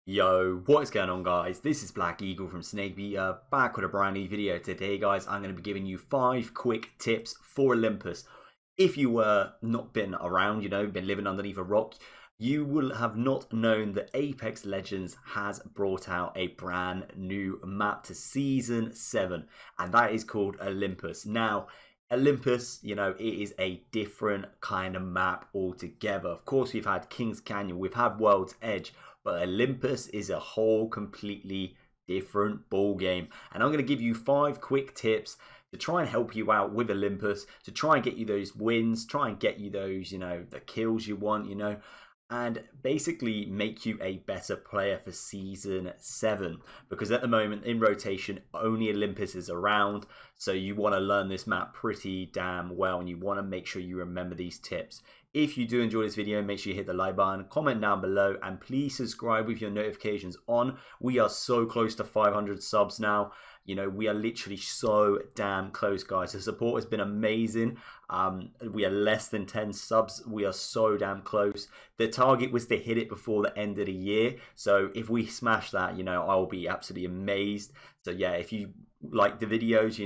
Yo, what is going on, guys? This is Black Eagle from Snakebeater, back with a brand new video. Today, guys, I'm going to be giving you 5 quick tips for Olympus. If you were not been around, been living underneath a rock, you will have not known that Apex Legends has brought out a brand new map to Season 7, and that is called Olympus. Now, Olympus, it is a different kind of map altogether. Of course, we've had King's Canyon, we've had World's Edge, but Olympus is a whole completely different ball game. And I'm going to give you 5 quick tips to try and help you out with Olympus, to try and get you those wins, try and get you those, the kills you want, and basically make you a better player for Season 7. Because at the moment in rotation, only Olympus is around, so you want to learn this map pretty damn well, and you want to make sure you remember these tips. If you do enjoy this video, make sure you hit the like button, comment down below, and please subscribe with your notifications on. We are so close to 500 subs now. We are literally so damn close, guys. The support has been amazing. We are less than 10 subs. We are so damn close. The target was to hit it before the end of the year. So if we smash that, I'll be absolutely amazed. So yeah, if you like the videos,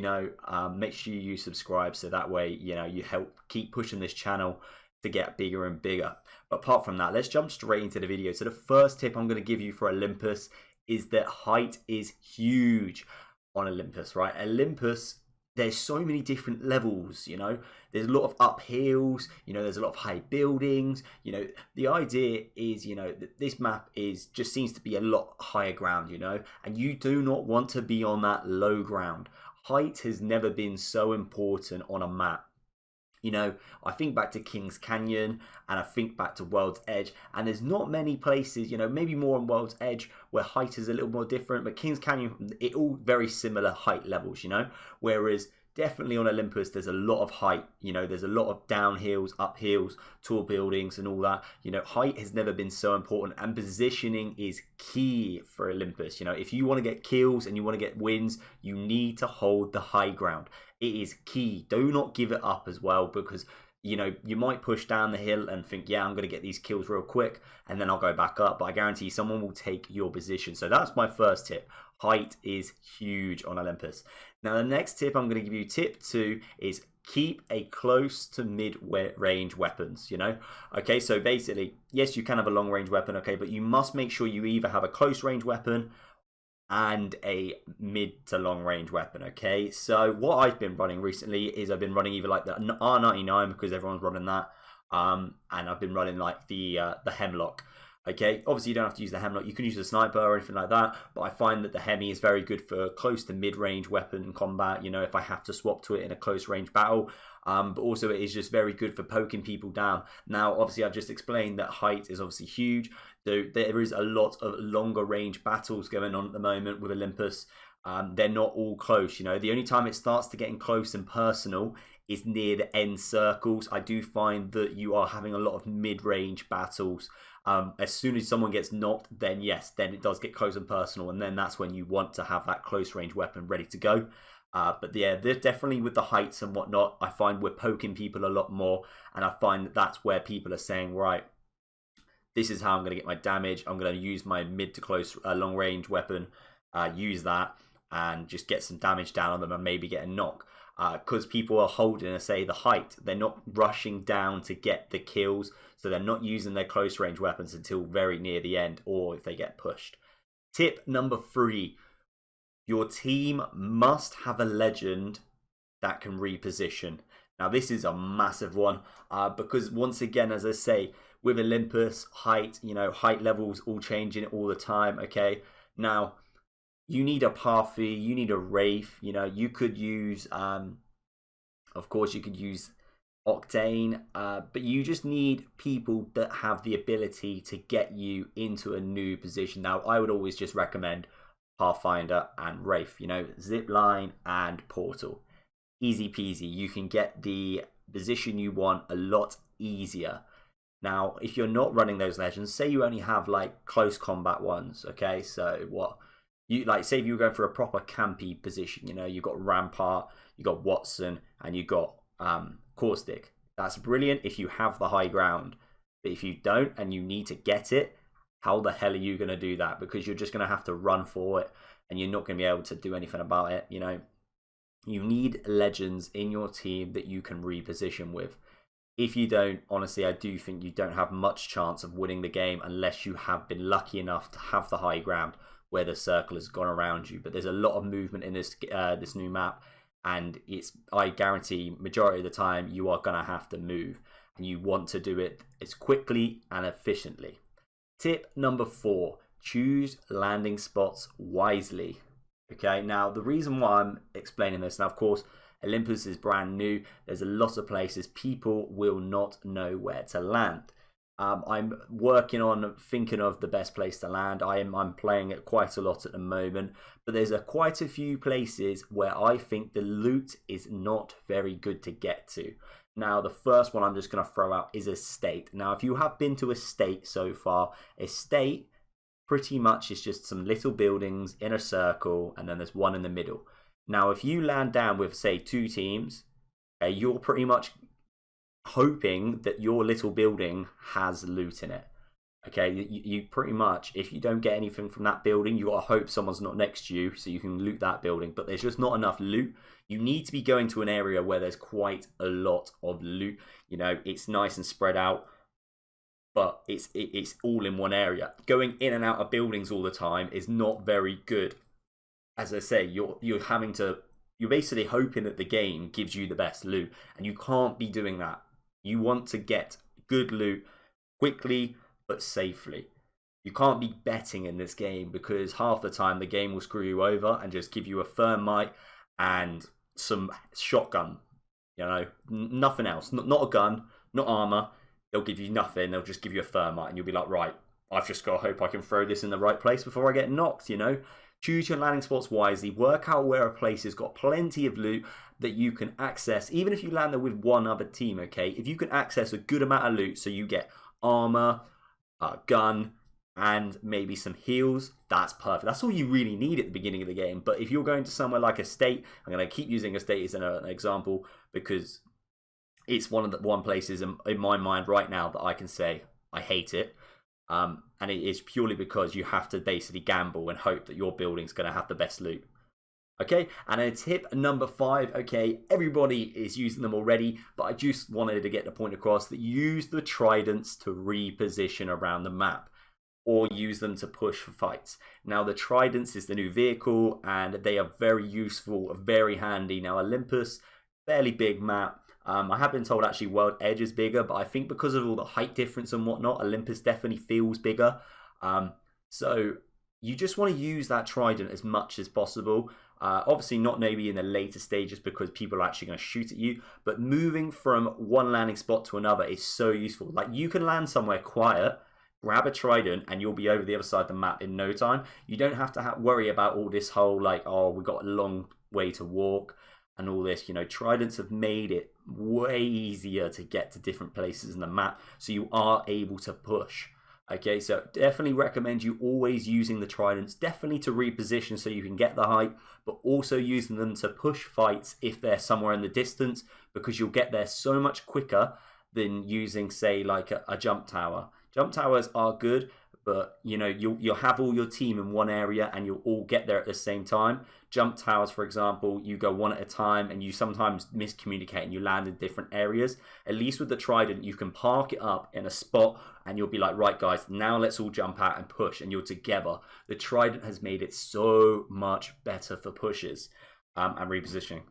make sure you subscribe, so that way, you help keep pushing this channel to get bigger and bigger. But apart from that, let's jump straight into the video. So the first tip I'm going to give you for Olympus is that height is huge on Olympus, right? Olympus, there's so many different levels, there's a lot of uphills, there's a lot of high buildings, the idea is, that this map just seems to be a lot higher ground, and you do not want to be on that low ground. Height has never been so important on a map. I think back to King's Canyon and I think back to World's Edge, and there's not many places, maybe more on World's Edge where height is a little more different, but King's Canyon, it all very similar height levels, whereas definitely on Olympus there's a lot of height, there's a lot of downhills, uphills, tall buildings and all that. Height has never been so important, and positioning is key for Olympus. If you want to get kills and you want to get wins, you need to hold the high ground. It is key. Do not give it up as well, because you might push down the hill and think, yeah, I'm going to get these kills real quick and then I'll go back up, but I guarantee someone will take your position. So that's my first tip. Height is huge on Olympus. Now the next tip I'm going to give you, tip 2, is keep a close to mid-range weapons, Okay, so basically, yes, you can have a long-range weapon, okay, but you must make sure you either have a close-range weapon and a mid to long range weapon. Okay, so what I've been running recently is I've been running either like the R99, because everyone's running that, and I've been running like the Hemlock. Okay, obviously you don't have to use the Hemlock, you can use the sniper or anything like that, but I find that the Hemi is very good for close to mid-range weapon combat, if I have to swap to it in a close range battle. But also it is just very good for poking people down. Now obviously I've just explained that height is obviously huge, so there is a lot of longer range battles going on at the moment with Olympus. They're not all close, the only time it starts to getting close and personal is near the end circles. I do find that you are having a lot of mid-range battles. As soon as someone gets knocked, then yes, then it does get close and personal, and then that's when you want to have that close range weapon ready to go. But yeah, they're definitely with the heights and whatnot, I find we're poking people a lot more, and I find that that's where people are saying, right, this is how I'm going to get my damage. I'm going to use my mid to close long range weapon, use that, and just get some damage down on them and maybe get a knock. Because people are holding, say, the height. They're not rushing down to get the kills, so they're not using their close range weapons until very near the end, or if they get pushed. Tip number 3, your team must have a legend that can reposition. Now this is a massive one, because once again, as I say, with Olympus, height, height levels all changing all the time, okay? Now, you need a Pathy, you need a Wraith, you could use, of course you could use Octane, but you just need people that have the ability to get you into a new position. Now, I would always just recommend Pathfinder and Wraith, Zipline and Portal. Easy peasy, you can get the position you want a lot easier. Now, if you're not running those legends, say you only have like close combat ones, okay, so what? You like, say if you were going for a proper campy position, you've got Rampart, you got Watson, and you got Caustic. That's brilliant if you have the high ground. But if you don't and you need to get it, how the hell are you going to do that? Because you're just going to have to run for it and you're not going to be able to do anything about it. You know, you need legends in your team that you can reposition with. If you don't, honestly, I do think you don't have much chance of winning the game unless you have been lucky enough to have the high ground where the circle has gone around you. But there's a lot of movement in this this new map, and I guarantee majority of the time you are going to have to move, and you want to do it as quickly and efficiently. Tip number 4, choose landing spots wisely. Okay, now the reason why I'm explaining this, now of course Olympus is brand new. There's a lot of places people will not know where to land. I'm working on thinking of the best place to land. I'm playing it quite a lot at the moment, but there's quite a few places where I think the loot is not very good to get to. Now, the first one I'm just going to throw out is Estate. Now, if you have been to Estate so far, Estate pretty much is just some little buildings in a circle, and then there's one in the middle. Now, if you land down with, say, 2 teams, you're pretty much hoping that your little building has loot in it. Okay, you pretty much, if you don't get anything from that building, you got to hope someone's not next to you so you can loot that building. But there's just not enough loot. You need to be going to an area where there's quite a lot of loot. You know, it's nice and spread out, but it's all in one area. Going in and out of buildings all the time is not very good. As I say, you're basically hoping that the game gives you the best loot, and you can't be doing that. You want to get good loot quickly but safely. You can't be betting in this game, because half the time the game will screw you over and just give you a thermite and some shotgun. You know, nothing else. Not a gun, not armor. They'll give you nothing. They'll just give you a thermite, and you'll be like, right, I've just got to hope I can throw this in the right place before I get knocked, you know. Choose your landing spots wisely. Work out where a place has got plenty of loot that you can access. Even if you land there with one other team, okay? If you can access a good amount of loot, so you get armor, a gun, and maybe some heals, that's perfect. That's all you really need at the beginning of the game. But if you're going to somewhere like Estate, I'm going to keep using Estate as an example because it's one of the places in my mind right now that I can say I hate it. And it is purely because you have to basically gamble and hope that your building's going to have the best loot. Okay, and then tip number 5, okay, everybody is using them already, but I just wanted to get the point across that use the Tridents to reposition around the map, or use them to push for fights. Now, the Tridents is the new vehicle, and they are very useful, very handy. Now, Olympus, fairly big map. I have been told actually World Edge is bigger, but I think because of all the height difference and whatnot, Olympus definitely feels bigger. So you just want to use that Trident as much as possible. Obviously not maybe in the later stages because people are actually going to shoot at you, but moving from one landing spot to another is so useful. Like, you can land somewhere quiet, grab a Trident, and you'll be over the other side of the map in no time. You don't have to worry about all this whole, like, oh, we've got a long way to walk and all this. You know, Tridents have made it way easier to get to different places in the map, so you are able to push. Okay, so definitely recommend you always using the Tridents, definitely to reposition so you can get the height, but also using them to push fights if they're somewhere in the distance, because you'll get there so much quicker than using, say, like a jump tower. Jump towers are good, but you know, you'll have all your team in one area and you'll all get there at the same time. Jump towers, for example, you go one at a time and you sometimes miscommunicate and you land in different areas. At least with the Trident, you can park it up in a spot and you'll be like, right guys, now let's all jump out and push, and you're together. The Trident has made it so much better for pushes and repositioning.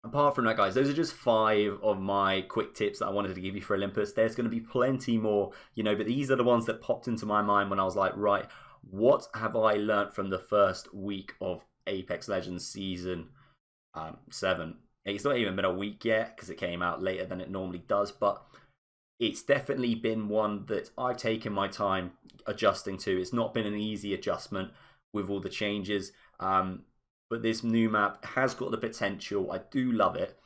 Apart from that, guys, those are just 5 of my quick tips that I wanted to give you for Olympus. There's going to be plenty more, you know, but these are the ones that popped into my mind when I was like, right, what have I learned from the first week of Apex Legends Season 7? It's not even been a week yet because it came out later than it normally does, but it's definitely been one that I've taken my time adjusting to. It's not been an easy adjustment with all the changes. But this new map has got the potential. I do love it,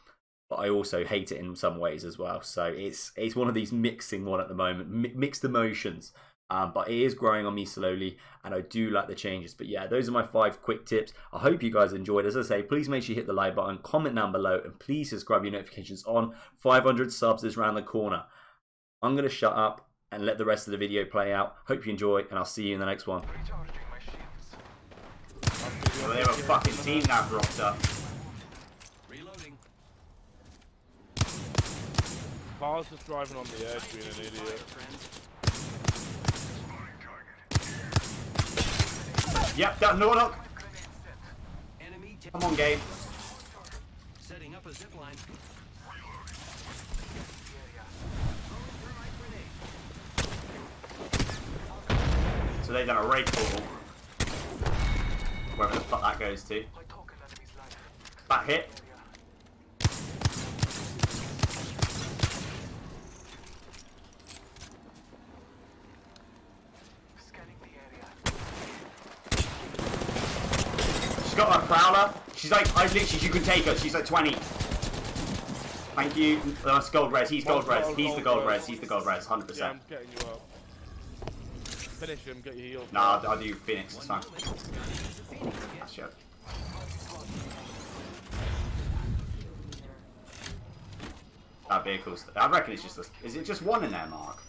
but I also hate it in some ways as well. So it's one of these mixing one at the moment, mixed emotions. But it is growing on me slowly, and I do like the changes. But yeah, those are my 5 quick tips. I hope you guys enjoyed. As I say, please make sure you hit the like button, comment down below, and please subscribe your notifications on. 500 subs is around the corner. I'm going to shut up. and let the rest of the video play out. Hope you enjoy, and I'll see you in the next one. So they have a fucking team now, Rockstar. Reloading. Carl's just driving on the edge, being an idiot. Yep, that no knock. Come on, Gabe. Setting up a zip line. So they've done a raid portal. Wherever the fuck that goes to. Back hit. She's got a prowler. She's like, I literally, you can take her. She's like 20. Thank you. That's gold res. He's gold res. He's the gold res. He's the gold res. 100%. Yeah, I'm getting you up. Finish him, get your heal. Nah, I'll do Phoenix. It's fine. That's shit. That vehicle's... I reckon it's just... Is it just one in there, Mark?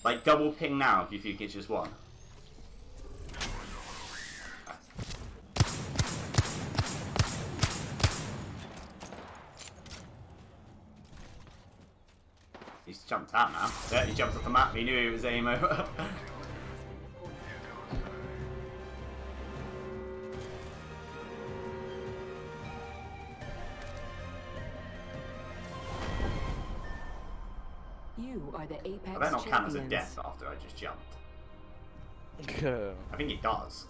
Like, double ping now if you think it's just one. He's jumped out now. Yeah, he jumped off the map. He knew he was aim over. You are the Apex I bet not count as a champions. death after I just jumped. Yeah. I think it does.